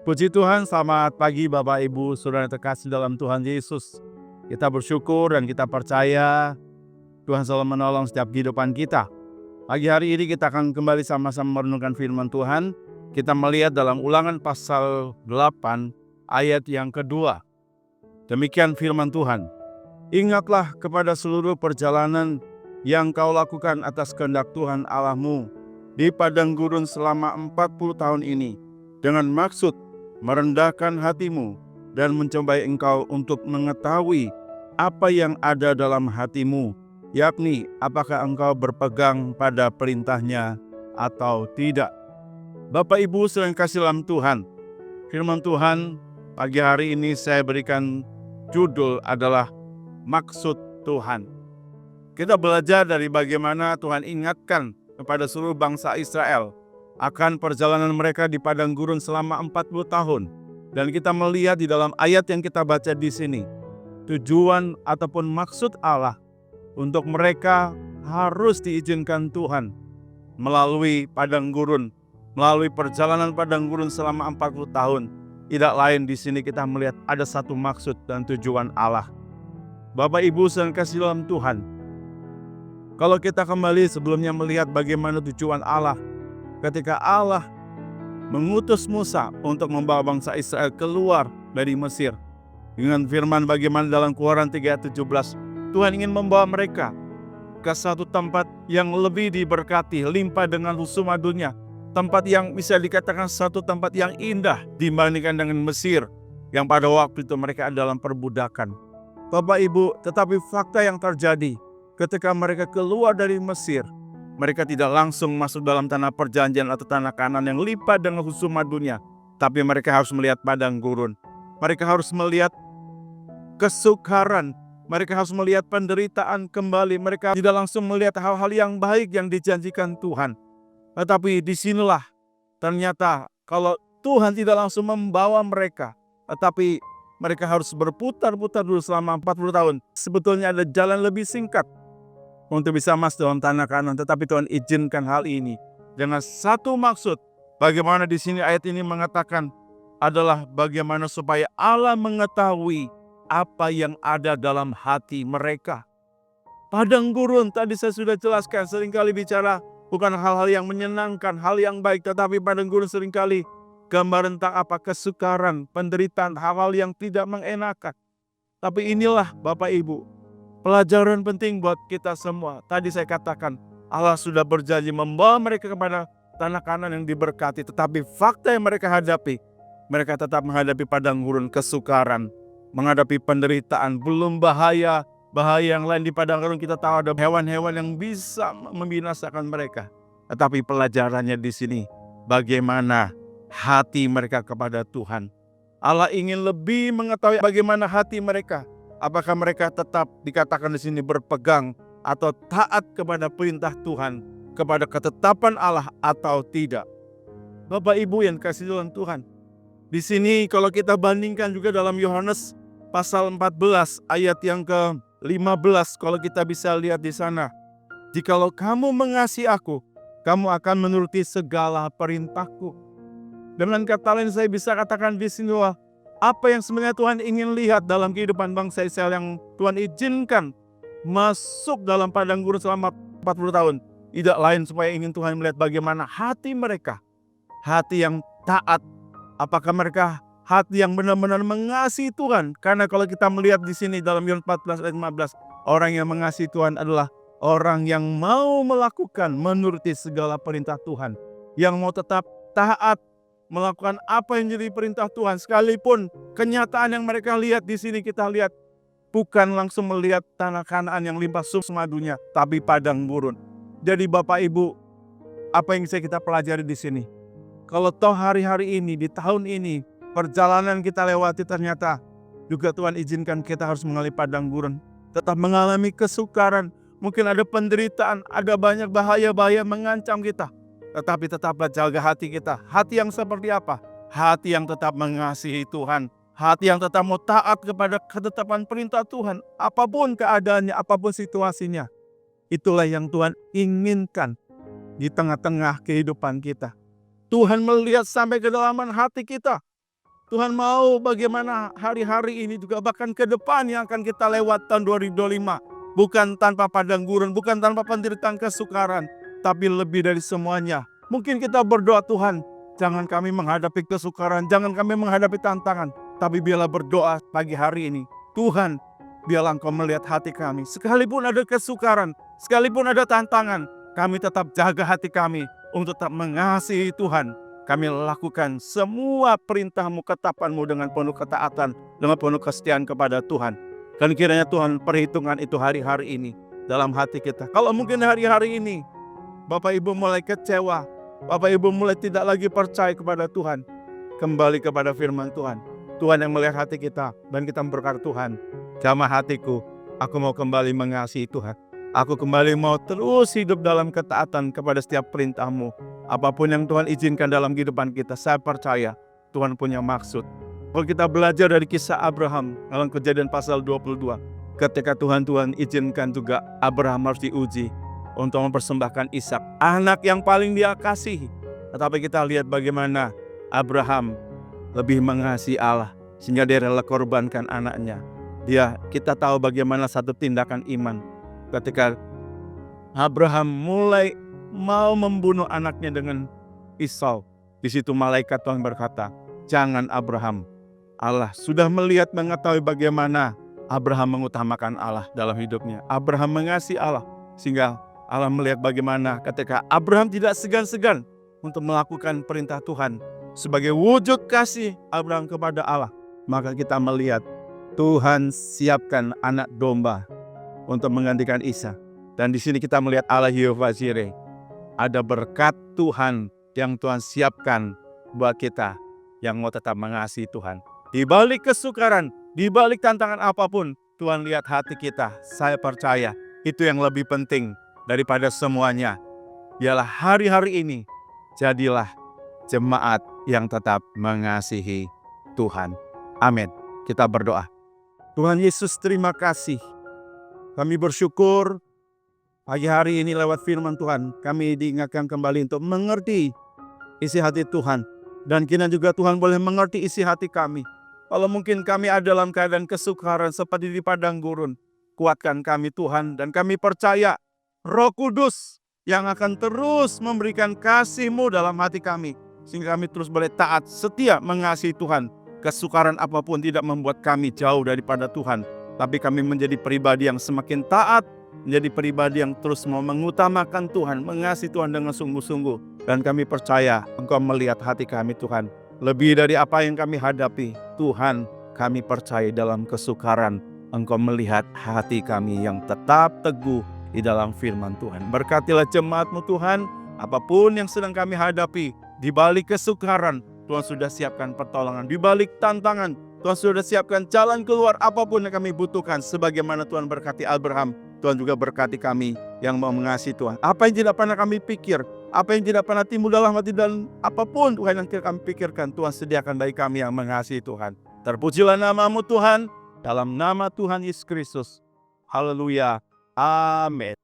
Puji Tuhan, selamat pagi Bapak Ibu Saudara terkasih dalam Tuhan Yesus. Kita bersyukur dan kita percaya Tuhan selalu menolong setiap kehidupan kita. Pagi hari ini kita akan kembali sama-sama merenungkan firman Tuhan. Kita melihat dalam Ulangan pasal 8 ayat yang kedua. Demikian firman Tuhan. Ingatlah kepada seluruh perjalanan yang kau lakukan atas kehendak Tuhan Allahmu di padang gurun selama 40 tahun ini, dengan maksud merendahkan hatimu dan mencobai engkau untuk mengetahui apa yang ada dalam hatimu, yakni apakah engkau berpegang pada perintahnya atau tidak. Bapak Ibu yang kasih dalam Tuhan, firman Tuhan pagi hari ini saya berikan judul adalah maksud Tuhan. Kita belajar dari bagaimana Tuhan ingatkan kepada seluruh bangsa Israel akan perjalanan mereka di padang gurun selama 40 tahun. Dan kita melihat di dalam ayat yang kita baca di sini, tujuan ataupun maksud Allah untuk mereka harus diizinkan Tuhan melalui padang gurun, melalui perjalanan padang gurun selama 40 tahun. Tidak lain di sini kita melihat ada satu maksud dan tujuan Allah. Bapak Ibu yang kasih dalam Tuhan, kalau kita kembali sebelumnya melihat bagaimana tujuan Allah ketika Allah mengutus Musa untuk membawa bangsa Israel keluar dari Mesir. Dengan firman bagaimana dalam Keluaran 3:17, Tuhan ingin membawa mereka ke satu tempat yang lebih diberkati, limpah dengan susu madunya. Tempat yang bisa dikatakan satu tempat yang indah dibandingkan dengan Mesir, yang pada waktu itu mereka ada dalam perbudakan. Bapak Ibu, tetapi fakta yang terjadi ketika mereka keluar dari Mesir, mereka tidak langsung masuk dalam tanah perjanjian atau tanah Kanaan yang limpah dengan susu madunya. Tapi mereka harus melihat padang gurun. Mereka harus melihat kesukaran. Mereka harus melihat penderitaan kembali. Mereka tidak langsung melihat hal-hal yang baik yang dijanjikan Tuhan. Tetapi disinilah ternyata kalau Tuhan tidak langsung membawa mereka, tetapi mereka harus berputar-putar dulu selama 40 tahun. Sebetulnya ada jalan lebih singkat untuk bisa masuk dalam tanah Kanaan, tetapi Tuhan izinkan hal ini dengan satu maksud. Bagaimana di sini ayat ini mengatakan adalah bagaimana supaya Allah mengetahui apa yang ada dalam hati mereka. Padang gurun tadi saya sudah jelaskan, seringkali bicara bukan hal-hal yang menyenangkan, hal yang baik, tetapi padang gurun seringkali gambar tentang apa? Kesukaran, penderitaan, hal-hal yang tidak mengenakan. Tapi inilah Bapak Ibu, pelajaran penting buat kita semua. Tadi saya katakan Allah sudah berjanji membawa mereka kepada tanah Kanaan yang diberkati. Tetapi fakta yang mereka hadapi, mereka tetap menghadapi padang gurun, kesukaran, menghadapi penderitaan, belum bahaya yang lain di padang gurun. Kita tahu ada hewan-hewan yang bisa membinasakan mereka. Tetapi pelajarannya di sini, bagaimana hati mereka kepada Tuhan. Allah ingin lebih mengetahui bagaimana hati mereka. Apakah mereka tetap dikatakan di sini berpegang atau taat kepada perintah Tuhan, kepada ketetapan Allah atau tidak. Bapak Ibu yang kasih dalam Tuhan, di sini kalau kita bandingkan juga dalam Yohanes pasal 14 ayat yang ke-15, kalau kita bisa lihat di sana, jikalau kamu mengasihi aku, kamu akan menuruti segala perintahku. Dengan kata lain saya bisa katakan di sini bahwa apa yang sebenarnya Tuhan ingin lihat dalam kehidupan bangsa Israel yang Tuhan izinkan masuk dalam padang gurun selama 40 tahun. Tidak lain supaya ingin Tuhan melihat bagaimana hati mereka. Hati yang taat. Apakah mereka hati yang benar-benar mengasihi Tuhan? Karena kalau kita melihat di sini dalam Yohanes 14 ayat 15. Orang yang mengasihi Tuhan adalah orang yang mau melakukan menuruti segala perintah Tuhan. Yang mau tetap taat, melakukan apa yang jadi perintah Tuhan, sekalipun kenyataan yang mereka lihat di sini kita lihat bukan langsung melihat tanah Kanaan yang limpah susu madunya, tapi padang gurun. Jadi Bapak Ibu, apa yang bisa kita pelajari di sini? Kalau toh hari-hari ini, di tahun ini, perjalanan kita lewati ternyata juga Tuhan izinkan kita harus mengalami padang gurun, tetap mengalami kesukaran, mungkin ada penderitaan, ada banyak bahaya-bahaya mengancam kita. Tetapi tetaplah jaga hati kita. Hati yang seperti apa? Hati yang tetap mengasihi Tuhan. Hati yang tetap mau taat kepada ketetapan perintah Tuhan. Apapun keadaannya, apapun situasinya. Itulah yang Tuhan inginkan di tengah-tengah kehidupan kita. Tuhan melihat sampai kedalaman hati kita. Tuhan mau bagaimana hari-hari ini juga bahkan ke depan yang akan kita lewat tahun 2025. Bukan tanpa padang gurun, bukan tanpa penderitaan kesukaran, tapi lebih dari semuanya. Mungkin kita berdoa, Tuhan, jangan kami menghadapi kesukaran, jangan kami menghadapi tantangan. Tapi biarlah berdoa pagi hari ini, Tuhan, biarlah Engkau melihat hati kami. Sekalipun ada kesukaran, sekalipun ada tantangan, kami tetap jaga hati kami untuk tetap mengasihi Tuhan. Kami lakukan semua perintah-Mu, ketetapan-Mu dengan penuh ketaatan, dengan penuh kesetiaan kepada Tuhan. Dan kiranya Tuhan perhitungan itu hari-hari ini dalam hati kita. Kalau mungkin hari-hari ini Bapak Ibu mulai kecewa, Bapak Ibu mulai tidak lagi percaya kepada Tuhan, kembali kepada firman Tuhan. Tuhan yang melihat hati kita dan kita berkata, Tuhan, jamah hatiku, aku mau kembali mengasihi Tuhan. Aku kembali mau terus hidup dalam ketaatan kepada setiap perintah-Mu. Apapun yang Tuhan izinkan dalam kehidupan kita, saya percaya Tuhan punya maksud. Kalau kita belajar dari kisah Abraham dalam Kejadian pasal 22, ketika Tuhan izinkan juga Abraham harus diuji untuk mempersembahkan Ishak, anak yang paling dia kasihi. Tetapi kita lihat bagaimana Abraham lebih mengasihi Allah sehingga dia rela korbankan anaknya. Kita tahu bagaimana satu tindakan iman ketika Abraham mulai mau membunuh anaknya dengan pisau. Di situ malaikat Tuhan berkata, jangan Abraham. Allah sudah melihat, mengetahui bagaimana Abraham mengutamakan Allah dalam hidupnya. Abraham mengasihi Allah sehingga Allah melihat bagaimana ketika Abraham tidak segan-segan untuk melakukan perintah Tuhan sebagai wujud kasih Abraham kepada Allah. Maka kita melihat Tuhan siapkan anak domba untuk menggantikan Ishak. Dan di sini kita melihat Allah Yehova Jireh. Ada berkat Tuhan yang Tuhan siapkan buat kita yang mau tetap mengasihi Tuhan. Di balik kesukaran, di balik tantangan apapun, Tuhan lihat hati kita. Saya percaya itu yang lebih penting daripada semuanya. Biarlah hari-hari ini jadilah jemaat yang tetap mengasihi Tuhan. Amin. Kita berdoa. Tuhan Yesus, terima kasih. Kami bersyukur pagi hari ini lewat firman Tuhan, kami diingatkan kembali untuk mengerti isi hati Tuhan. Dan kiranya juga Tuhan boleh mengerti isi hati kami. Kalau mungkin kami ada dalam keadaan kesukaran seperti di padang gurun, kuatkan kami Tuhan, dan kami percaya Roh Kudus yang akan terus memberikan kasih-Mu dalam hati kami, sehingga kami terus boleh taat, setia mengasihi Tuhan. Kesukaran apapun tidak membuat kami jauh daripada Tuhan, tapi kami menjadi pribadi yang semakin taat, menjadi pribadi yang terus mau mengutamakan Tuhan, mengasihi Tuhan dengan sungguh-sungguh. Dan kami percaya Engkau melihat hati kami Tuhan. Lebih dari apa yang kami hadapi, Tuhan, kami percaya dalam kesukaran Engkau melihat hati kami yang tetap teguh di dalam firman Tuhan. Berkatilah jemaat-Mu Tuhan, apapun yang sedang kami hadapi, di balik kesukaran, Tuhan sudah siapkan pertolongan. Di balik tantangan, Tuhan sudah siapkan jalan keluar apapun yang kami butuhkan. Sebagaimana Tuhan berkati Abraham, Tuhan juga berkati kami yang mau mengasihi Tuhan. Apa yang tidak pernah kami pikir, apa yang tidak pernah timbul dalam hati, dan apapun Tuhan yang kami pikirkan, Tuhan sediakan bagi kami yang mengasihi Tuhan. Terpujilah nama-Mu Tuhan, dalam nama Tuhan Yesus Kristus. Haleluya. Amin.